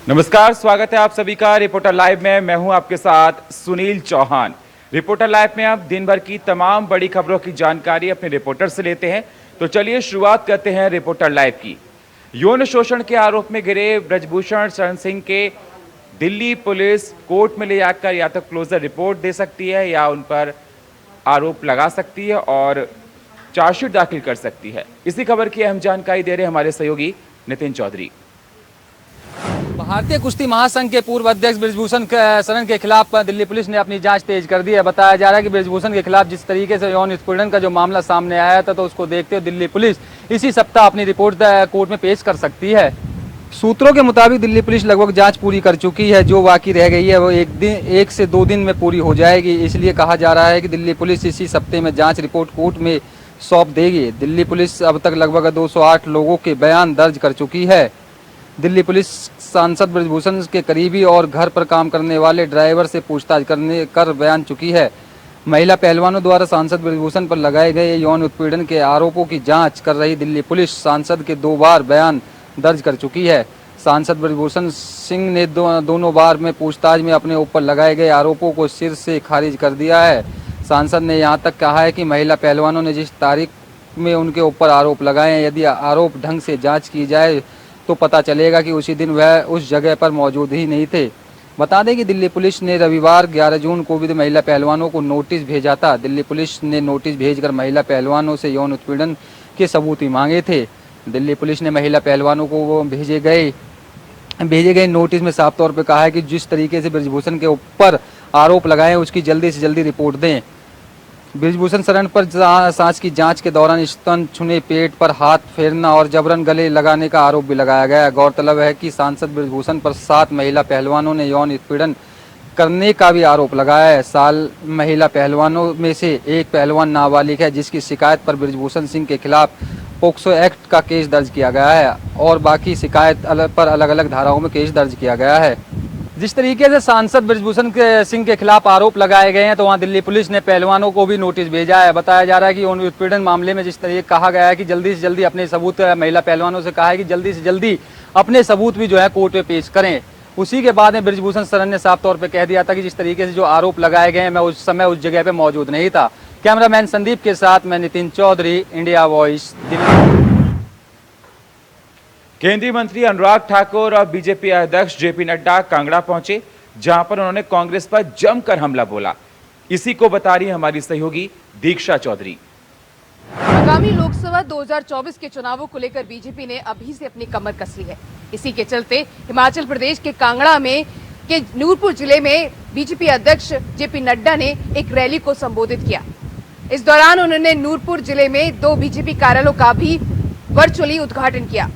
नमस्कार, स्वागत है आप सभी का रिपोर्टर लाइव में। मैं हूं आपके साथ सुनील चौहान। रिपोर्टर लाइव में आप दिन भर की तमाम बड़ी खबरों की जानकारी अपने रिपोर्टर से लेते हैं। तो चलिए शुरुआत करते हैं रिपोर्टर लाइव की। यौन शोषण के आरोप में घिरे ब्रजभूषण शरण सिंह के दिल्ली पुलिस कोर्ट में ले जाकर या तो क्लोजर रिपोर्ट दे सकती है या उन पर आरोप लगा सकती है और चार्जशीट दाखिल कर सकती है। इसी खबर की अहम जानकारी दे रहे हमारे सहयोगी नितिन चौधरी। भारतीय कुश्ती महासंघ के पूर्व अध्यक्ष ब्रजभूषण शरण के खिलाफ दिल्ली पुलिस ने अपनी जांच तेज कर दी है। बताया जा रहा है कि ब्रजभूषण के खिलाफ जिस तरीके से यौन उत्पीड़न का जो मामला सामने आया था, तो उसको देखते हुए दिल्ली पुलिस इसी सप्ताह अपनी रिपोर्ट कोर्ट में पेश कर सकती है। सूत्रों के मुताबिक दिल्ली पुलिस लगभग जांच पूरी कर चुकी है। जो बाकी रह गई है वो एक से दो दिन में पूरी हो जाएगी। इसलिए कहा जा रहा है कि दिल्ली पुलिस इसी सप्ताह में जाँच रिपोर्ट कोर्ट में सौंप देगी। दिल्ली पुलिस अब तक लगभग 208 लोगों के बयान दर्ज कर चुकी है। दिल्ली पुलिस सांसद ब्रजभूषण के करीबी और घर पर काम करने वाले ड्राइवर से पूछताछ कर बयान चुकी है। महिला पहलवानों द्वारा सांसद ब्रजभूषण पर लगाए गए यौन उत्पीड़न के आरोपों की जांच कर रही दिल्ली पुलिस सांसद के 2 बार बयान दर्ज कर चुकी है। सांसद ब्रजभूषण सिंह ने दोनों बार में पूछताछ में अपने ऊपर लगाए गए आरोपों को सिर से खारिज कर दिया है। सांसद ने यहाँ तक कहा है कि महिला पहलवानों ने जिस तारीख में उनके ऊपर आरोप लगाए हैं, यदि आरोप ढंग से जाँच की जाए तो पता चलेगा कि उसी दिन वह उस जगह पर मौजूद ही नहीं थे। बता दें कि दिल्ली पुलिस ने रविवार 11 जून को भी महिला पहलवानों को नोटिस भेजा था। दिल्ली पुलिस ने नोटिस भेजकर महिला पहलवानों से यौन उत्पीड़न के सबूत ही मांगे थे। दिल्ली पुलिस ने महिला पहलवानों को भेजे गए नोटिस में साफ तौर पर कहा है कि जिस तरीके से ब्रजभूषण के ऊपर आरोप लगाए उसकी जल्दी से जल्दी रिपोर्ट दें। ब्रजभूषण शरण पर सांस की जांच के दौरान स्तन छूने, पेट पर हाथ फेरना और जबरन गले लगाने का आरोप भी लगाया गया है। गौरतलब है कि सांसद ब्रजभूषण पर 7 महिला पहलवानों ने यौन उत्पीड़न करने का भी आरोप लगाया है। महिला पहलवानों में से एक पहलवान नाबालिग है, जिसकी शिकायत पर ब्रजभूषण सिंह के खिलाफ पोक्सो एक्ट का केस दर्ज किया गया है और बाकी शिकायत पर अलग अलग धाराओं में केस दर्ज किया गया है। जिस तरीके से सांसद ब्रजभूषण सिंह के खिलाफ आरोप लगाए गए हैं, तो वहां दिल्ली पुलिस ने पहलवानों को भी नोटिस भेजा है। बताया जा रहा है कि यौन उत्पीड़न मामले में जिस तरीके कहा गया है कि जल्दी से जल्दी अपने सबूत, महिला पहलवानों से कहा है कि जल्दी से जल्दी अपने सबूत भी जो है कोर्ट में पेश करें। उसी के बाद में ब्रजभूषण शरण ने साफ तौर पर कह दिया था कि जिस तरीके से जो आरोप लगाए गए हैं, मैं उस समय उस जगह पर मौजूद नहीं था। कैमरामैन संदीप के साथ मैं नितिन चौधरी, इंडिया वॉइस, दिल्ली। केंद्रीय मंत्री अनुराग ठाकुर और बीजेपी अध्यक्ष जेपी नड्डा कांगड़ा पहुंचे, जहां पर उन्होंने कांग्रेस पर जमकर हमला बोला। इसी को बता रही हमारी सहयोगी दीक्षा चौधरी। आगामी लोकसभा 2024 के चुनावों को लेकर बीजेपी ने अभी से अपनी कमर कस ली है। इसी के चलते हिमाचल प्रदेश के कांगड़ा में के नूरपुर जिले में बीजेपी अध्यक्ष जेपी नड्डा ने एक रैली को संबोधित किया। इस दौरान उन्होंने नूरपुर जिले में 2 बीजेपी कार्यालयों का भी वर्चुअली उद्घाटन किया।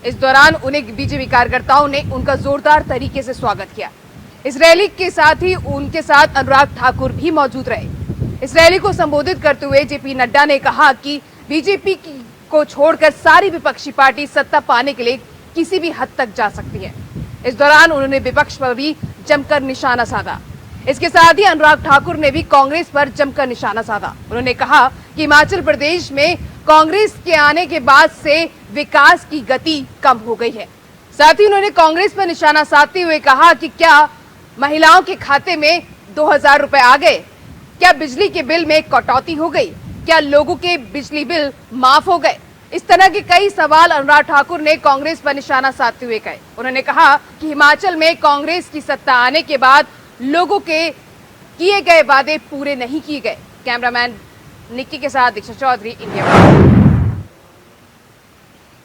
इस दौरान उन्हें बीजेपी कार्यकर्ताओं ने उनका जोरदार तरीके से स्वागत किया। इस रैली के साथ ही उनके साथ अनुराग ठाकुर भी मौजूद रहे। इस रैली को संबोधित करते हुए जेपी नड्डा ने कहा कि बीजेपी को छोड़कर सारी विपक्षी पार्टी सत्ता पाने के लिए किसी भी हद तक जा सकती है। इस दौरान उन्होंने विपक्ष पर भी जमकर निशाना साधा। इसके साथ ही अनुराग ठाकुर ने भी कांग्रेस पर जमकर निशाना साधा। उन्होंने कहा कि हिमाचल प्रदेश में कांग्रेस के आने के बाद से विकास की गति कम हो गई है। साथ ही उन्होंने कांग्रेस पर निशाना साधते हुए कहा कि क्या महिलाओं के खाते में 2000 रुपए आ गए? क्या बिजली के बिल में कटौती हो गई? क्या लोगों के बिजली बिल माफ हो गए? इस तरह के कई सवाल अनुराग ठाकुर ने कांग्रेस पर निशाना साधते हुए कहे। उन्होंने कहा कि हिमाचल में कांग्रेस की सत्ता आने के बाद लोगों के किए गए वादे पूरे नहीं किए गए। कैमरामैन निक्की के साथ दीक्षा चौधरी, इंडिया।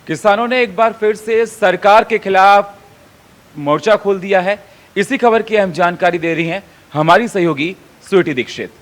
किसानों ने एक बार फिर से सरकार के खिलाफ मोर्चा खोल दिया है। इसी खबर की अहम जानकारी दे रही हैं हमारी सहयोगी स्वीटी दीक्षित।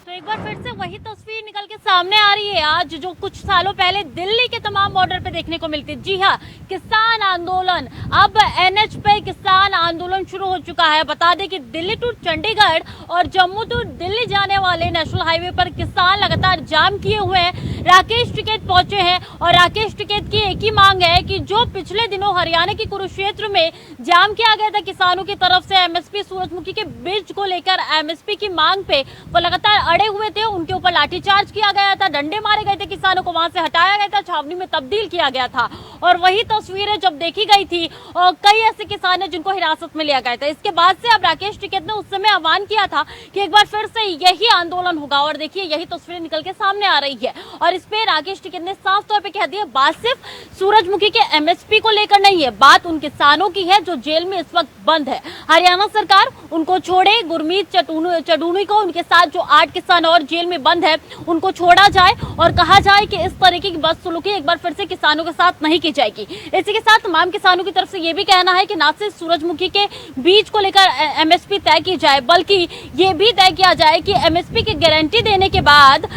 तो एक बार फिर से वही तस्वीर निकल के सामने आ रही है आज, जो कुछ सालों पहले दिल्ली के तमाम बॉर्डर पे देखने को मिलती। जी हाँ, किसान आंदोलन, अब एनएच पे किसान आंदोलन शुरू हो चुका है। बता दें कि दिल्ली टू चंडीगढ़ और जम्मू टू दिल्ली जाने वाले नेशनल हाईवे पर किसान लगातार जाम किए हुए हैं। राकेश टिकैत पहुंचे हैं और राकेश टिकैत की एक ही मांग है कि जो पिछले दिनों हरियाणा के कुरुक्षेत्र में जाम किया गया था किसानों की तरफ से एमएसपी सूरजमुखी के बीज को लेकर एमएसपी की मांग पे वो लगातार अड़े खड़े हुए थे उनके ऊपर लाठीचार्ज किया गया था, डंडे मारे गए थे, किसानों को वहां से हटाया गया था, छावनी में तब्दील किया गया था। और वही तस्वीरें जब देखी गई थी और कई ऐसे किसान हैं जिनको हिरासत में लिया गया था। इसके बाद से अब राकेश टिकैत ने उस समय आह्वान किया था कि एक बार फिर से यही आंदोलन होगा और देखिए यही तस्वीरें निकल के सामने आ रही है। और इस पे राकेश टिकैत ने साफ तौर पे कह दिया, बात सिर्फ सूरजमुखी के एमएसपी को लेकर नहीं है, बात उन किसानों की है जो जेल में इस वक्त बंद है। हरियाणा सरकार उनको छोड़े, गुरमीत चडूनी को, उनके साथ जो 8 किसान और जेल में बंद है उनको छोड़ा जाए और कहा जाए कि इस तरीके की बदसलूकी एक बार फिर से किसानों के साथ नहीं की जाएगी। इसी के साथ तमाम किसानों की तरफ से ये भी कहना है कि ना सिर्फ सूरजमुखी के बीज को लेकर एमएसपी तय की जाए, बल्कि ये भी तय किया जाए कि एमएसपी की गारंटी देने के बाद,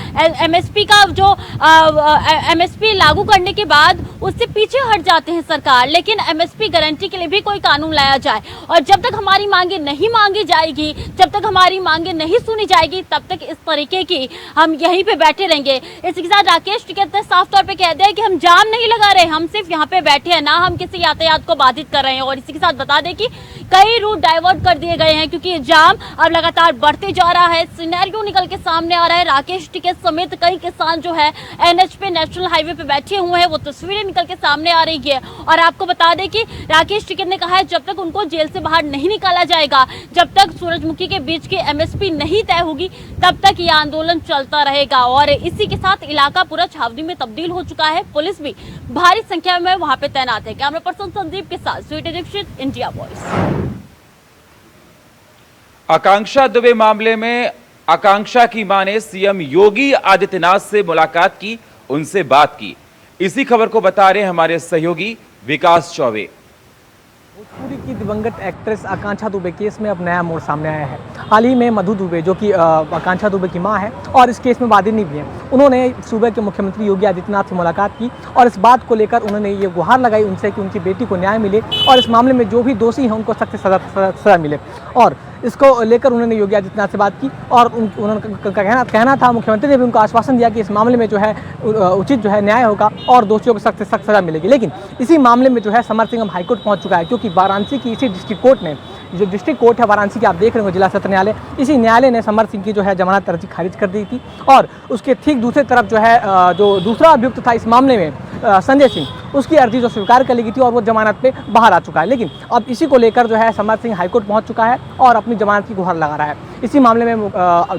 एमएसपी का जो एमएसपी लागू करने के बाद उससे पीछे हट जाते हैं सरकार, लेकिन एमएसपी गारंटी के लिए भी कोई कानून लाया जाए। और जब तक हमारी मांगे नहीं मांगी जाएगी, जब तक हमारी मांगे नहीं सुनी जाएगी, तब तक इस तरीके की हम यहीं पे बैठे रहेंगे। इसी के साथ राकेश टिकैत ने साफ तौर पे कह दिया कि हम जाम नहीं लगा रहे, हम सिर्फ यहाँ पे बैठे हैं, ना हम किसी यातायात को बाधित कर रहे हैं। और इसी के साथ बता दें कि कई रूट डाइवर्ट कर दिए गए हैं क्योंकि जाम अब लगातार बढ़ते जा रहा है। सिनेरियो निकल के सामने आ रहा है। राकेश टिकैत समेत कई किसान जो है एनएच पे, नेशनल हाईवे पे बैठे हुए हैं, वो तस्वीरें निकल के सामने आ रही है। और आपको बता दें कि राकेश टिकैत ने कहा है जब तक उनको जेल से बाहर नहीं निकाला जाएगा, जब तक सूरजमुखी के बीच की एमएसपी नहीं तय होगी, तब तक ये आंदोलन चलता रहेगा। और इसी के साथ इलाका पूरा छावनी में तब्दील हो चुका है। पुलिस भी भारी संख्या में वहां पे तैनात है। कैमरा पर्सन संदीप के साथ स्वीटी दीक्षित, इंडिया वॉइस। आकांक्षा दुबे मामले में आकांक्षा की मां ने सीएम योगी आदित्यनाथ से मुलाकात की, उनसे बात की। इसी खबर को बता रहे हमारे सहयोगी विकास चौबे। भोजपुरी की दिवंगत एक्ट्रेस आकांक्षा दुबे केस में अब नया मोड़ सामने आया है। हाल ही में मधु दुबे, जो कि आकांक्षा दुबे की मां है और इस केस में वादिनी भी हैं, उन्होंने सूबे के मुख्यमंत्री योगी आदित्यनाथ से मुलाकात की और इस बात को लेकर उन्होंने ये गुहार लगाई उनसे कि उनकी बेटी को न्याय मिले और इस मामले में जो भी दोषी हैं उनको सख्त सजा मिले। और इसको लेकर उन्होंने योगी आदित्यनाथ से बात की और उनका कहना था, मुख्यमंत्री ने भी उनको आश्वासन दिया कि इस मामले में जो है उचित जो है न्याय होगा और दोषियों को सख्त से सख्त सजा मिलेगी। लेकिन इसी मामले में जो है समर सिंह हाईकोर्ट पहुंच चुका है, क्योंकि वाराणसी की इसी डिस्ट्रिक्ट कोर्ट ने, जो डिस्ट्रिक्ट कोर्ट है वाराणसी की, आप देख रहे हो जिला सत्र न्यायालय, इसी न्यायालय ने समर सिंह की जो है जमानत अर्जी खारिज कर दी थी। और उसके ठीक दूसरी तरफ जो है जो दूसरा अभियुक्त था इस मामले में, संजय सिंह, उसकी अर्जी जो स्वीकार कर ली गई थी और वो जमानत पे बाहर आ चुका है। लेकिन अब इसी को लेकर जो है समर सिंह हाईकोर्ट पहुंच चुका है और अपनी जमानत की गुहार लगा रहा है। इसी मामले में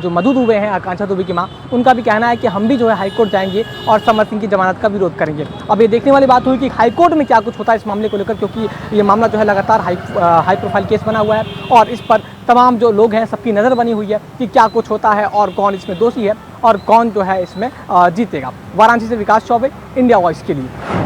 जो मधु दुबे हैं, आकांक्षा दुबे की मां, उनका भी कहना है कि हम भी जो है हाईकोर्ट जाएंगे और समर सिंह की जमानत का विरोध करेंगे। अब ये देखने वाली बात हुई कि हाईकोर्ट में क्या कुछ होता है इस मामले को लेकर, क्योंकि ये मामला जो है लगातार हाई प्रोफाइल केस बना हुआ है और इस पर तमाम जो लोग हैं सबकी नज़र बनी हुई है कि क्या कुछ होता है और कौन इसमें दोषी है और कौन जो है इसमें जीतेगा। वाराणसी से विकास चौबे, इंडिया वॉइस के लिए।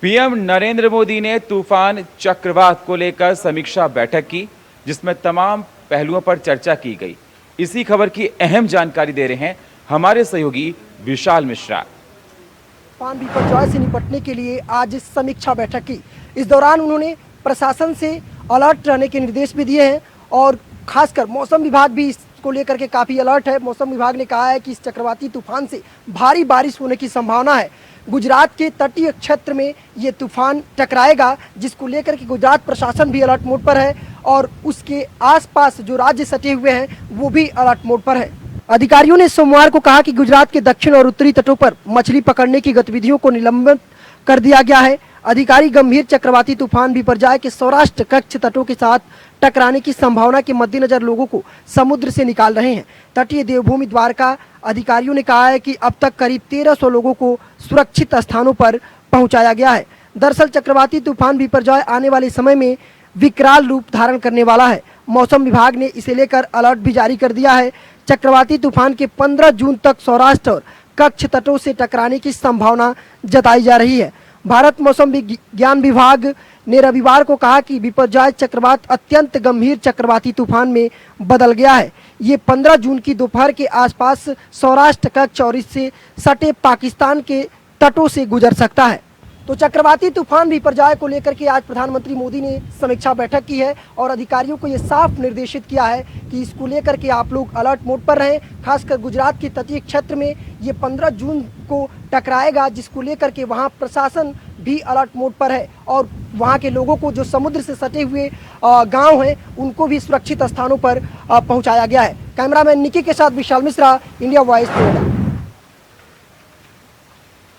पीएम नरेंद्र मोदी ने तूफान चक्रवात को लेकर समीक्षा बैठक की, जिसमें तमाम पहलुओं पर चर्चा की गई। इसी खबर की अहम जानकारी दे रहे हैं हमारे सहयोगी विशाल मिश्रा। तूफान बिपरजॉय से निपटने के लिए आज समीक्षा बैठक की। इस दौरान उन्होंने प्रशासन से अलर्ट रहने के निर्देश भी दिए हैं और खासकर मौसम विभाग भी इसको लेकर के काफ़ी अलर्ट है। मौसम विभाग ने कहा है कि इस चक्रवाती तूफान से भारी बारिश होने की संभावना है। गुजरात के तटीय क्षेत्र में ये तूफान टकराएगा, जिसको लेकर के गुजरात प्रशासन भी अलर्ट मोड पर है और उसके आसपास जो राज्य सटे हुए हैं वो भी अलर्ट मोड पर है। अधिकारियों ने सोमवार को कहा कि गुजरात के दक्षिण और उत्तरी तटों पर मछली पकड़ने की गतिविधियों को निलंबित कर दिया गया है। अधिकारी गंभीर चक्रवाती तूफान बिपरजॉय के सौराष्ट्र कच्छ तटों के साथ टकराने की संभावना के मद्देनजर लोगों को समुद्र से निकाल रहे हैं। तटीय देवभूमि द्वारका अधिकारियों ने कहा है कि अब तक करीब 1300 लोगों को सुरक्षित स्थानों पर पहुंचाया गया है। दरअसल चक्रवाती तूफान बिपरजॉय आने वाले समय में विकराल रूप धारण करने वाला है। मौसम विभाग ने इसे लेकर अलर्ट भी जारी कर दिया है। चक्रवाती तूफान के 15 जून तक सौराष्ट्र और कच्छ तटों से टकराने की संभावना जताई जा रही है। भारत मौसम विज्ञान विभाग ने रविवार को कहा कि बिपरजॉय चक्रवात अत्यंत गंभीर चक्रवाती तूफान में बदल गया है। ये 15 जून की दोपहर के आसपास सौराष्ट्र कच्छ और इससे सटे पाकिस्तान के तटों से गुजर सकता है। तो चक्रवाती तूफान बिपरजॉय को लेकर के आज प्रधानमंत्री मोदी ने समीक्षा बैठक की है और अधिकारियों को ये साफ निर्देशित किया है कि इसको लेकर के आप लोग अलर्ट मोड पर रहें। खासकर गुजरात के तटीय क्षेत्र में ये 15 जून को टकराएगा, जिसको लेकर के वहाँ प्रशासन भी अलर्ट मोड पर है और वहाँ के लोगों को जो समुद्र से सटे हुए गांव हैं उनको भी सुरक्षित स्थानों पर पहुंचाया गया है। कैमरामैन निकी के साथ विशाल मिश्रा, इंडिया वॉइस।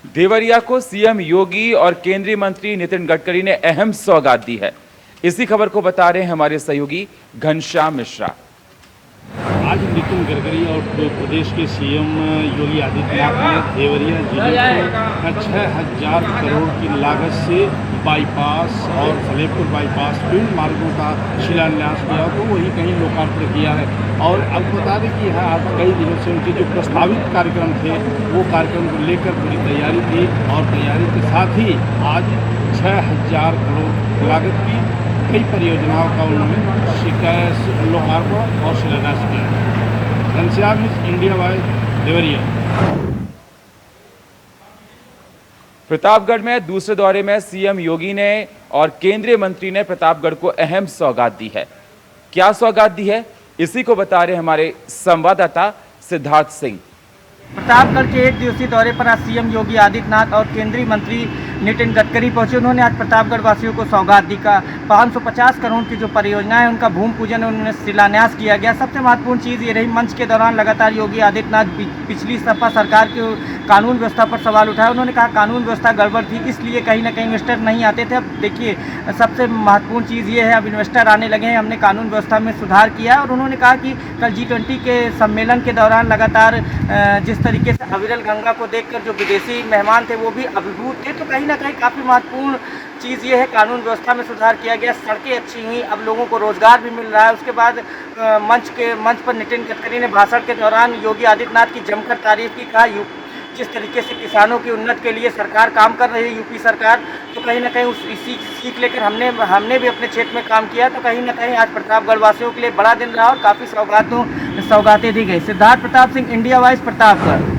देवरिया को सीएम योगी और केंद्रीय मंत्री नितिन गडकरी ने अहम सौगात दी है। इसी खबर को बता रहे हैं हमारे सहयोगी घनश्याम मिश्रा। आज नितिन गडकरी और प्रदेश के सीएम योगी आदित्यनाथ ने देवरिया जिले को 6000 करोड़ की लागत से बाईपास और फलेपुर बाईपास विभिन्न मार्गों का शिलान्यास किया, तो वही कहीं लोकार्पण किया है। और अब बता दें कि यहाँ आज कई दिनों से उनके जो प्रस्तावित कार्यक्रम थे वो कार्यक्रम को लेकर पूरी तैयारी थी और तैयारी के साथ ही आज 6000 करोड़ लागत की कई परियोजनाओं का उन्होंने लोकार्पण और शिलान्यास किया। Ghanshyam, India voice, Deoria. प्रतापगढ़ में दूसरे दौरे में सीएम योगी ने और केंद्रीय मंत्री ने प्रतापगढ़ को अहम सौगात दी है। क्या सौगात दी है, इसी को बता रहे हमारे संवाददाता सिद्धार्थ सिंह। प्रतापगढ़ के 1 दिवसीय दौरे पर आज सीएम योगी आदित्यनाथ और केंद्रीय मंत्री नितिन गडकरी पहुंचे। उन्होंने आज प्रतापगढ़ वासियों को सौगात दी का 550 करोड़ की जो परियोजनाएं उनका भूमि पूजन उन्होंने शिलान्यास किया गया। सबसे महत्वपूर्ण चीज़ ये रही, मंच के दौरान लगातार योगी आदित्यनाथ पिछली सपा सरकार के कानून व्यवस्था पर सवाल उठाया। उन्होंने कहा कानून व्यवस्था गड़बड़ थी, इसलिए कहीं ना कहीं इन्वेस्टर नहीं आते थे। अब देखिए सबसे महत्वपूर्ण चीज़ ये है, अब इन्वेस्टर आने लगे हैं, हमने कानून व्यवस्था में सुधार किया। और उन्होंने कहा कि कल G20 के सम्मेलन के दौरान लगातार जिस तरीके से अविरल गंगा को देखकर जो विदेशी मेहमान थे वो भी अभिभूत थे। तो कहीं ना कहीं काफ़ी महत्वपूर्ण चीज़ ये है, कानून व्यवस्था में सुधार किया गया, सड़कें अच्छी हुई, अब लोगों को रोजगार भी मिल रहा है। उसके बाद मंच पर नितिन गडकरी ने भाषण के दौरान योगी आदित्यनाथ की जमकर तारीफ की। कहा जिस तरीके से किसानों की उन्नति के लिए सरकार काम कर रही है, यूपी सरकार, तो कहीं ना कहीं इसी सीख लेकर हमने भी अपने क्षेत्र में काम किया। तो कहीं ना कहीं आज प्रतापगढ़ वासियों के लिए बड़ा दिन रहा और काफ़ी सौगातें दी गई। Siddharth Pratap Singh, India voice, Pratapgarh.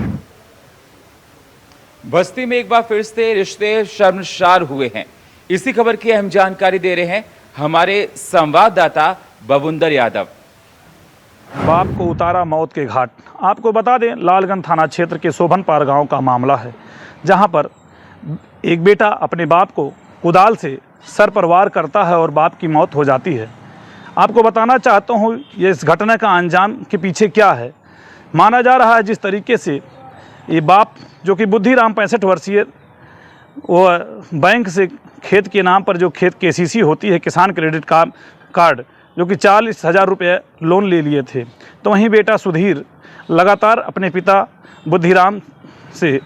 बस्ती में एक बार फिर से रिश्ते शर्मसार हुए हैं। इसी खबर की अहम जानकारी दे रहे हैं हमारे संवाददाता बबुंदर यादव। बाप को उतारा मौत के घाट। आपको बता दें, लालगंज थाना क्षेत्र के शोभनपार गांव का मामला है, जहां पर एक बेटा अपने बाप को कुदाल से सर पर वार करता है और बाप की मौत हो जाती है। आपको बताना चाहता हूं ये इस घटना का अंजाम के पीछे क्या है। माना जा रहा है जिस तरीके से ये बाप जो कि बुद्धिराम 65 वर्षीय, वो बैंक से खेत के नाम पर जो खेत KCC होती है, किसान क्रेडिट कार्ड, जो कि 40,000 रुपये लोन ले लिए थे। तो वहीं बेटा सुधीर लगातार अपने पिता बुद्धिराम से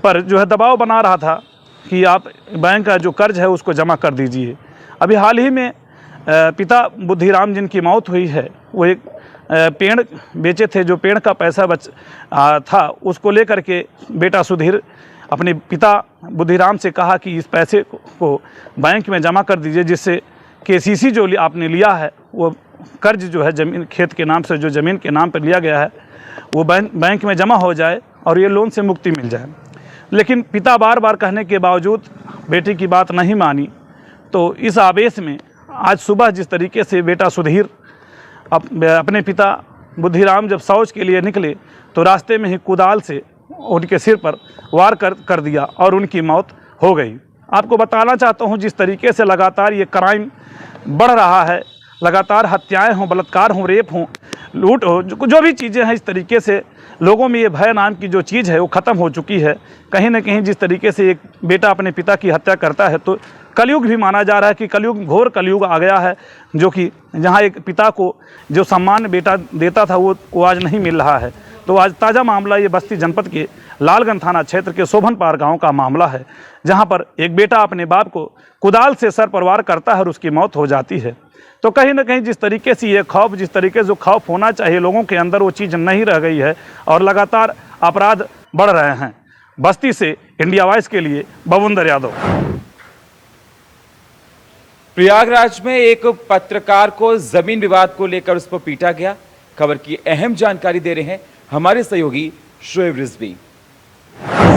पर जो है दबाव बना रहा था कि आप बैंक का जो कर्ज है उसको जमा कर दीजिए। अभी हाल ही में पिता बुद्धिराम जिनकी मौत हुई है, वो एक पेड़ बेचे थे, जो पेड़ का पैसा था उसको लेकर के बेटा सुधीर अपने पिता बुद्धिराम से कहा कि इस पैसे को बैंक में जमा कर दीजिए, जिससे KCC जो आपने लिया है वो कर्ज जो है ज़मीन खेत के नाम से जो ज़मीन के नाम पर लिया गया है वो बैंक में जमा हो जाए और ये लोन से मुक्ति मिल जाए। लेकिन पिता बार बार कहने के बावजूद बेटी की बात नहीं मानी। तो इस आवेश में आज सुबह जिस तरीके से बेटा सुधीर अपने पिता बुद्धिराम जब शौच के लिए निकले तो रास्ते में ही कुदाल से उनके सिर पर वार कर दिया और उनकी मौत हो गई। आपको बताना चाहता हूं जिस तरीके से लगातार ये क्राइम बढ़ रहा है, लगातार हत्याएं हों, बलात्कार हों, रेप हों, लूट हो, जो भी चीज़ें हैं, इस तरीके से लोगों में ये भय नाम की जो चीज़ है वो ख़त्म हो चुकी है। कहीं ना कहीं जिस तरीके से एक बेटा अपने पिता की हत्या करता है, तो कलयुग भी माना जा रहा है कि कलयुग, घोर कलयुग आ गया है, जो कि जहाँ एक पिता को जो सम्मान बेटा देता था वो आज नहीं मिल रहा है। तो आज ताज़ा मामला ये बस्ती जनपद के लालगंज थाना क्षेत्र के शोभनपार गांव का मामला है, जहां पर एक बेटा अपने बाप को कुदाल से सर पर वार करता है और उसकी मौत हो जाती है। तो कहीं ना कहीं जिस तरीके से ये खौफ, जिस तरीके से जो खौफ होना चाहिए लोगों के अंदर, वो चीज़ नहीं रह गई है और लगातार अपराध बढ़ रहे हैं। बस्ती से इंडिया वॉइस के लिए बबुंदर यादव। प्रयागराज में एक पत्रकार को जमीन विवाद को लेकर उस पर पीटा गया। खबर की अहम जानकारी दे रहे हैं हमारे सहयोगी शोएब रिजवी।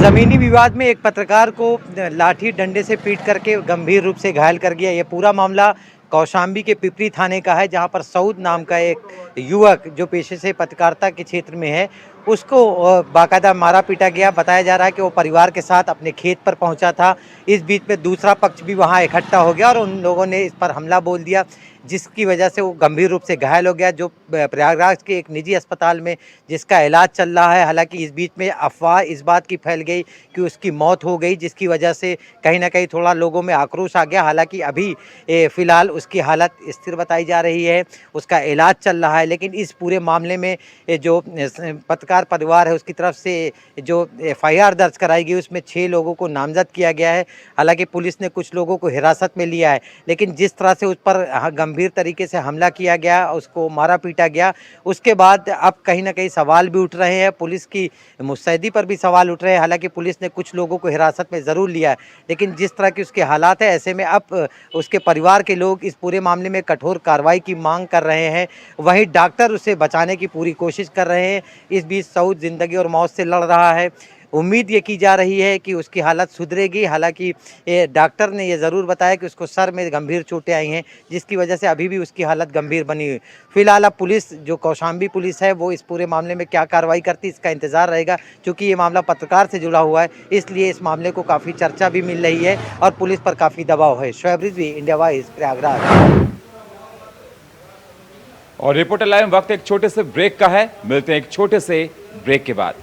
ज़मीनी विवाद में एक पत्रकार को लाठी डंडे से पीट करके गंभीर रूप से घायल कर गया। यह पूरा मामला कौशाम्बी के पिपरी थाने का है, जहां पर सऊद नाम का एक युवक जो पेशे से पत्रकारिता के क्षेत्र में है, उसको बाकायदा मारा पीटा गया। बताया जा रहा है कि वो परिवार के साथ अपने खेत पर पहुंचा था। इस बीच में दूसरा पक्ष भी वहां इकट्ठा हो गया और उन लोगों ने इस पर हमला बोल दिया, जिसकी वजह से वो गंभीर रूप से घायल हो गया, जो प्रयागराज के एक निजी अस्पताल में जिसका इलाज चल रहा है। हालांकि इस बीच में अफवाह इस बात की फैल गई कि उसकी मौत हो गई, जिसकी वजह से कहीं ना कहीं थोड़ा लोगों में आक्रोश आ गया। हालांकि अभी फ़िलहाल उसकी हालत स्थिर बताई जा रही है, उसका इलाज चल रहा है। लेकिन इस पूरे मामले में जो पत्रकार परिवार है उसकी तरफ से जो FIR दर्ज कराई गई उसमें 6 लोगों को नामजद किया गया है। हालांकि पुलिस ने कुछ लोगों को हिरासत में लिया है, लेकिन जिस तरह से उस पर गंभीर तरीके से हमला किया गया, उसको मारा पीटा गया, उसके बाद अब कहीं ना कहीं सवाल भी उठ रहे हैं। पुलिस की मुस्तैदी पर भी सवाल उठ रहे हैं। हालांकि पुलिस ने कुछ लोगों को हिरासत में ज़रूर लिया है, लेकिन जिस तरह के उसके हालात है, ऐसे में अब उसके परिवार के लोग इस पूरे मामले में कठोर कार्रवाई की मांग कर रहे हैं। वहीं डॉक्टर उसे बचाने की पूरी कोशिश कर रहे हैं। इस बीच सऊद ज़िंदगी और मौत से लड़ रहा है। उम्मीद ये की जा रही है कि उसकी हालत सुधरेगी। हालांकि डॉक्टर ने ये ज़रूर बताया कि उसको सर में गंभीर चोटें आई हैं, जिसकी वजह से अभी भी उसकी हालत गंभीर बनी हुई। फिलहाल अब पुलिस, जो कौशाम्बी पुलिस है, वो इस पूरे मामले में क्या कार्रवाई करती है इसका इंतज़ार रहेगा। क्योंकि ये मामला पत्रकार से जुड़ा हुआ है, इसलिए इस मामले को काफ़ी चर्चा भी मिल रही है और पुलिस पर काफ़ी दबाव है। Shoaib Rizvi, India voice, Prayagraj. और रिपोर्टर लाइव वक्त एक छोटे से ब्रेक का है, मिलते हैं एक छोटे से ब्रेक के बाद।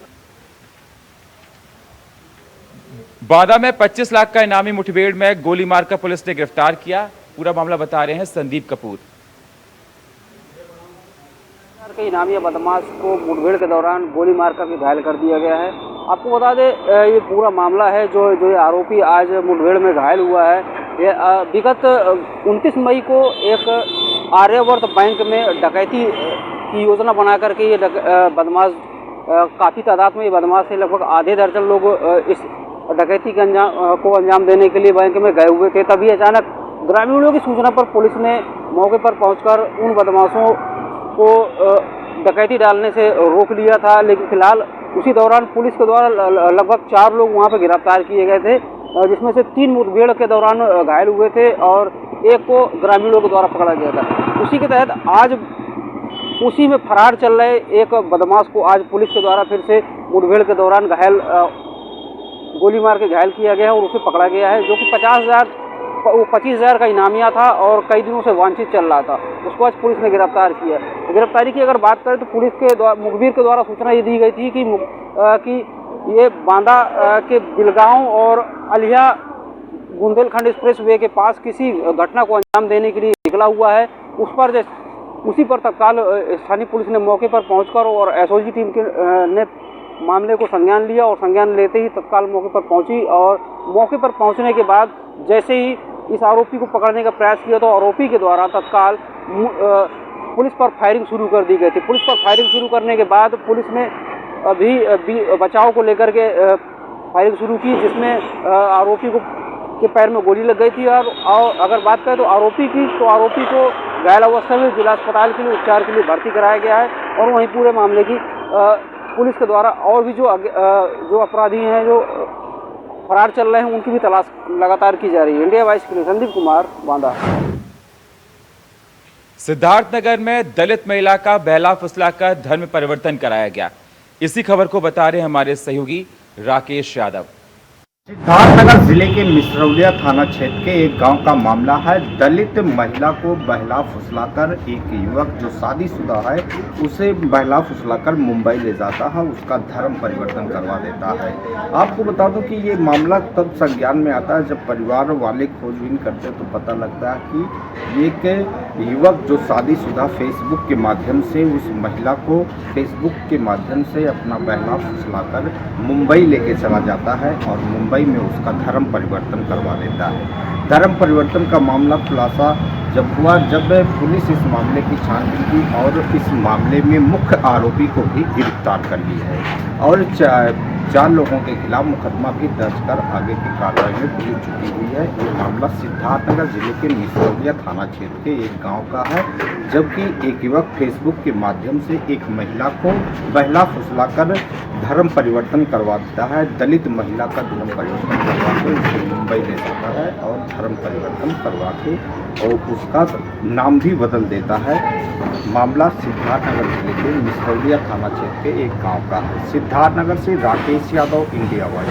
बांदा में 25 लाख का इनामी मुठभेड़ में गोली मारकर पुलिस ने गिरफ्तार किया। पूरा मामला बता रहे हैं संदीप कपूर। के इनामी बदमाश को मुठभेड़ के दौरान गोली मारकर के घायल कर दिया गया है। आपको बता दें, ये पूरा मामला है जो ये आरोपी आज मुठभेड़ में घायल हुआ है। ये विगत 29 मई को एक आर्यवर्त बैंक में डकैती की योजना बना करके ये बदमाश, काफ़ी तादाद में ये बदमाश है, लगभग आधे दर्जन लोग इस डकैती के अंजाम देने के लिए बैंक में गए हुए थे। तभी अचानक ग्रामीणों की सूचना पर पुलिस ने मौके पर पहुंचकर उन बदमाशों को डकैती डालने से रोक लिया था। लेकिन फिलहाल उसी दौरान पुलिस के द्वारा लगभग 4 लोग वहां पर गिरफ्तार किए गए थे, जिसमें से 3 मुठभेड़ के दौरान घायल हुए थे और एक को ग्रामीणों के द्वारा पकड़ा गया था। उसी के तहत आज उसी में फरार चल रहे एक बदमाश को आज पुलिस के द्वारा फिर से मुठभेड़ के दौरान गोली मार के घायल किया गया और उसे पकड़ा गया है, जो कि 25,000 का इनामिया था और कई दिनों से वांछित चल रहा था। उसको आज पुलिस ने गिरफ्तार किया। गिरफ्तारी की अगर बात करें तो पुलिस के मुखबिर के द्वारा सूचना ये दी गई थी कि ये बांदा के बिलगांव और अलिया बुंदेलखंड एक्सप्रेस वे के पास किसी घटना को अंजाम देने के लिए निकला हुआ है। उसी पर तत्काल स्थानीय पुलिस ने मौके पर पहुंचकर और SOG टीम ने मामले को संज्ञान लिया और संज्ञान लेते ही तत्काल मौके पर पहुंची और मौके पर पहुंचने के बाद जैसे ही इस आरोपी को पकड़ने का प्रयास किया तो आरोपी के द्वारा तत्काल पुलिस पर फायरिंग शुरू कर दी गई थी। पुलिस पर फायरिंग शुरू करने के बाद पुलिस ने अभी बचाव को लेकर के फायरिंग शुरू की, जिसमें आरोपी के पैर में गोली लग गई थी। और अगर बात करें तो आरोपी को घायल अवस्था में जिला अस्पताल के लिए उपचार के लिए भर्ती कराया गया है। और वहीं पूरे मामले की पुलिस के द्वारा और भी जो अपराधी हैं जो फरार चल रहे हैं उनकी भी तलाश लगातार की जा रही है। इंडिया वॉइस के लिए संदीप कुमार, बांदा। सिद्धार्थनगर में दलित महिला का बहला फुसलाकर धर्म परिवर्तन कराया गया। इसी खबर को बता रहे हमारे सहयोगी राकेश यादव। सिद्धार्थनगर जिले के मिसरौलिया थाना क्षेत्र के एक गांव का मामला है। दलित महिला को बहला फुसलाकर एक युवक जो शादीशुदा है उसे बहला फुसलाकर मुंबई ले जाता है, उसका धर्म परिवर्तन करवा देता है। आपको बता दूं कि ये मामला तब संज्ञान में आता है जब परिवार वाले खोजबीन करते हैं तो पता लगता है कि एक युवक जो शादीशुदा फेसबुक के माध्यम से उस महिला को फेसबुक के माध्यम से अपना बहला फुसलाकर मुंबई लेके चला जाता है और मुंबई में उसका धर्म परिवर्तन करवा देता है। धर्म परिवर्तन का मामला खुलासा जब हुआ, जब पुलिस इस मामले की छानबीन की और इस मामले में मुख्य आरोपी को भी गिरफ्तार कर ली है और 4 लोगों के खिलाफ मुकदमा भी दर्ज कर आगे की कार्रवाई में पुलिस जुटी हुई है। ये मामला सिद्धार्थनगर जिले के मिसरौलिया थाना क्षेत्र के एक गांव का है, जबकि एक युवक फेसबुक के माध्यम से एक महिला को बहला फुसलाकर धर्म परिवर्तन करवा देता है। दलित महिला का धर्म परिवर्तन करवा के उसे मुंबई ले जाता है और धर्म परिवर्तन करवा के और उसका नाम भी बदल देता है। मामला सिद्धार्थनगर जिले के मिसरौलिया थाना क्षेत्र के एक गांव का है। सिद्धार्थनगर से राकेश यादव, इंडिया वाइज।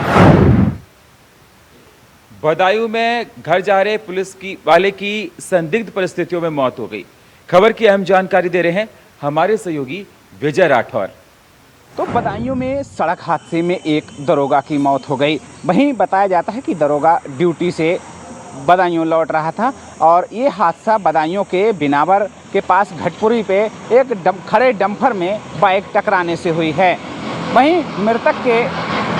बदायूं में घर जा रहे पुलिस वाले की संदिग्ध परिस्थितियों में मौत हो गई। खबर की अहम जानकारी दे रहे हैं हमारे सहयोगी विजय राठौर। तो बदायूं में सड़क हादसे में एक दरोगा की मौत हो गई। वहीं बताया जाता है कि दरोगा ड्यूटी से बदायूं लौट रहा था और ये हादसा बदायूं के बिनावर के पास घटपुरी पे एक खड़े डंपर में बाइक टकराने से हुई है। वहीं मृतक के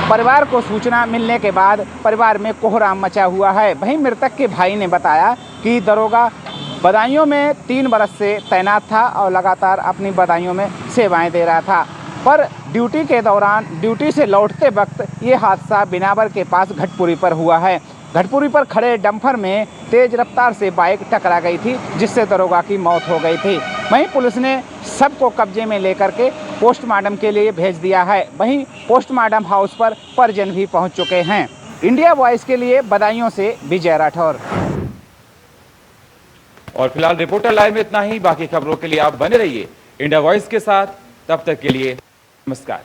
परिवार को सूचना मिलने के बाद परिवार में कोहराम मचा हुआ है। वहीं मृतक के भाई ने बताया कि दरोगा बदायूं में 3 बरस से तैनात था और लगातार अपनी बदायूं में सेवाएं दे रहा था, पर ड्यूटी के दौरान ड्यूटी से लौटते वक्त ये हादसा बिनावर के पास घटपुरी पर हुआ है। घटपुरी पर खड़े डंपर में तेज रफ्तार से बाइक टकरा गई थी, जिससे दरोगा की मौत हो गई थी। वहीं पुलिस ने सबको कब्जे में लेकर के पोस्टमार्टम के लिए भेज दिया है। वहीं पोस्टमार्टम हाउस पर परिजन भी पहुंच चुके हैं। इंडिया वॉइस के लिए बदायूं से विजय राठौर। और फिलहाल रिपोर्टर लाइव में इतना ही। बाकी खबरों के लिए आप बने रहिए इंडिया वॉइस के साथ। तब तक के लिए नमस्कार।